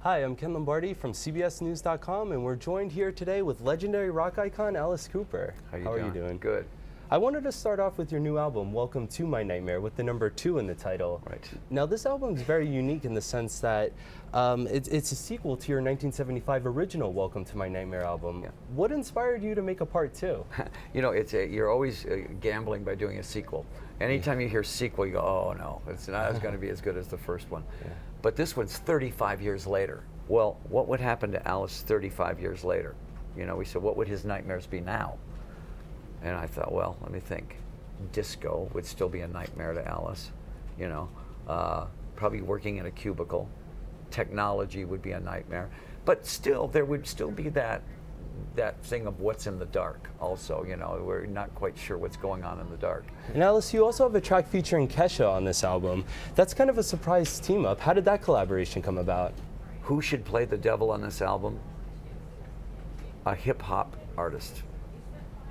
Hi, I'm Ken Lombardi from CBSNews.com, and we're joined here today with legendary rock icon Alice Cooper. How are you doing? Good. I wanted to start off with your new album, Welcome to My Nightmare, with the number 2 in the title. Right. Now, this album is very unique in the sense that it's a sequel to your 1975 original Welcome to My Nightmare album. Yeah. What inspired you to make a part 2? You know, you're always gambling by doing a sequel. Anytime you hear sequel, you go, oh no, it's not going to be as good as the first one. Yeah. But this one's 35 years later. Well, what would happen to Alice 35 years later? You know, we said, what would his nightmares be now? And I thought, well, let me think. Disco would still be a nightmare to Alice, you know. Probably working in a cubicle. Technology would be a nightmare. But still, there would still be that thing of what's in the dark also, you know. We're not quite sure what's going on in the dark. And Alice, you also have a track featuring Kesha on this album. That's kind of a surprise team up. How did that collaboration come about? Who should play the devil on this album? A hip-hop artist.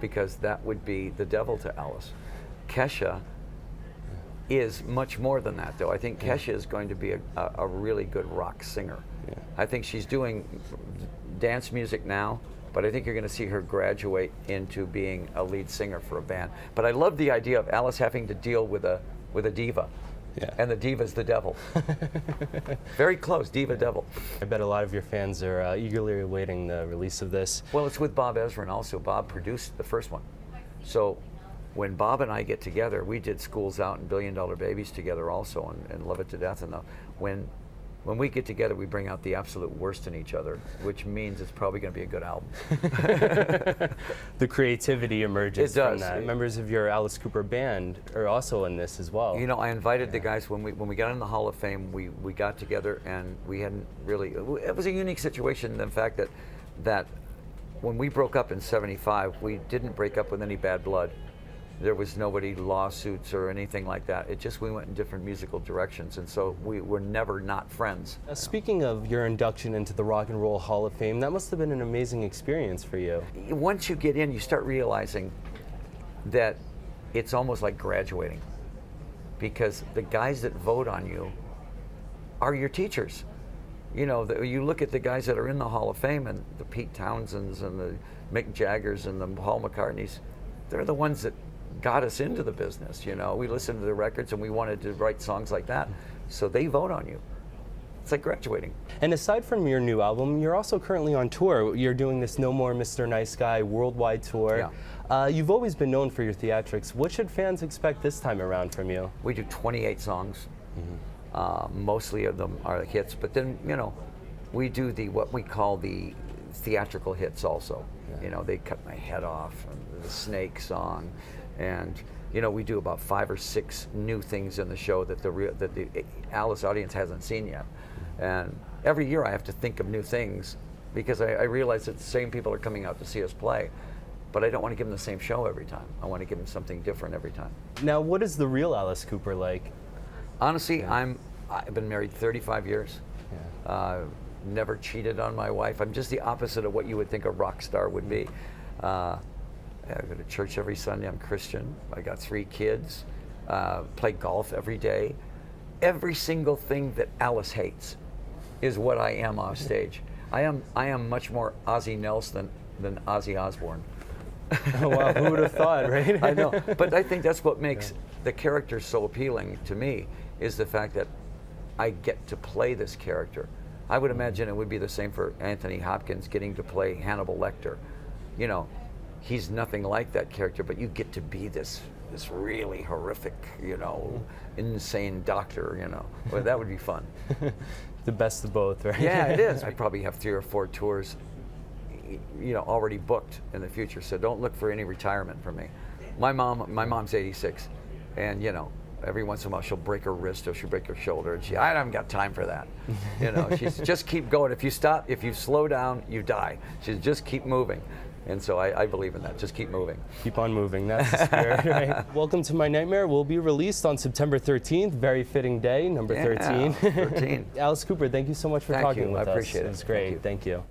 Because that would be the devil to Alice. Kesha is much more than that, though. I think Kesha is going to be a really good rock singer. Yeah. I think she's doing dance music now, but I think you're going to see her graduate into being a lead singer for a band. But I love the idea of Alice having to deal with a diva. Yeah. And the diva's the devil. Very close, diva devil. I bet a lot of your fans are eagerly awaiting the release of this. Well, it's with Bob Ezrin also. Bob produced the first one. So when Bob and I get together, we did Schools Out and $1 Billion Babies together also, and love it to death. And when we get together, we bring out the absolute worst in each other, which means it's probably going to be a good album. The creativity emerges from that. It does. Members of your Alice Cooper band are also in this as well. You know, I invited the guys when we got in the Hall of Fame. We got together, and we hadn't really. It was a unique situation in the fact that when we broke up in '75, we didn't break up with any bad blood. There was nobody lawsuits or anything like that. It just, we went in different musical directions, and so we were never not friends. Speaking of your induction into the Rock and Roll Hall of Fame, that must have been an amazing experience for you. Once you get in, you start realizing that it's almost like graduating, because the guys that vote on you are your teachers. You know, you look at the guys that are in the Hall of Fame, and the Pete Townsends and the Mick Jaggers and the Paul McCartneys, they're the ones that got us into the business. You know, we listened to the records and we wanted to write songs like that, so they vote on you. It's like graduating. And aside from your new album, you're also currently on tour. You're doing this No More Mr. Nice Guy worldwide tour. Yeah. You've always been known for your theatrics. What should fans expect this time around from you? We do 28 songs. Mm-hmm. Mostly of them are hits, but then, you know, we do what we call the theatrical hits also. Yeah. You know, They Cut My Head Off, and the Snake song. And you know, we do about 5 or 6 new things in the show that the Alice audience hasn't seen yet. And every year I have to think of new things, because I realize that the same people are coming out to see us play, but I don't want to give them the same show every time. I want to give them something different every time. Now, what is the real Alice Cooper like? Honestly, I've been married 35 years. Yeah. Never cheated on my wife. I'm just the opposite of what you would think a rock star would be. I go to church every Sunday. I'm Christian. I got 3 kids. Play golf every day. Every single thing that Alice hates is what I am off stage. I am much more Ozzie Nelson than Ozzy Osbourne. Oh, wow, who would have thought, right? I know, but I think that's what makes the character so appealing to me, is the fact that I get to play this character. I would imagine it would be the same for Anthony Hopkins getting to play Hannibal Lecter. You know, he's nothing like that character, but you get to be this really horrific, you know, insane doctor, you know. Well, that would be fun. The best of both, right? Yeah, it is. I probably have 3 or 4 tours, you know, already booked in the future, so don't look for any retirement from me. My mom's 86, and you know, every once in a while she'll break her wrist or she'll break her shoulder, and I haven't got time for that. You know, she's just keep going. If you stop, if you slow down, you die. She's just keep moving. And so I believe in that. Just keep moving. Keep on moving. That's the spirit, right? Welcome to My Nightmare will be released on September 13th. Very fitting day, number 13. 13. Alice Cooper, thank you so much for talking with us. I appreciate it. It was great. Thank you.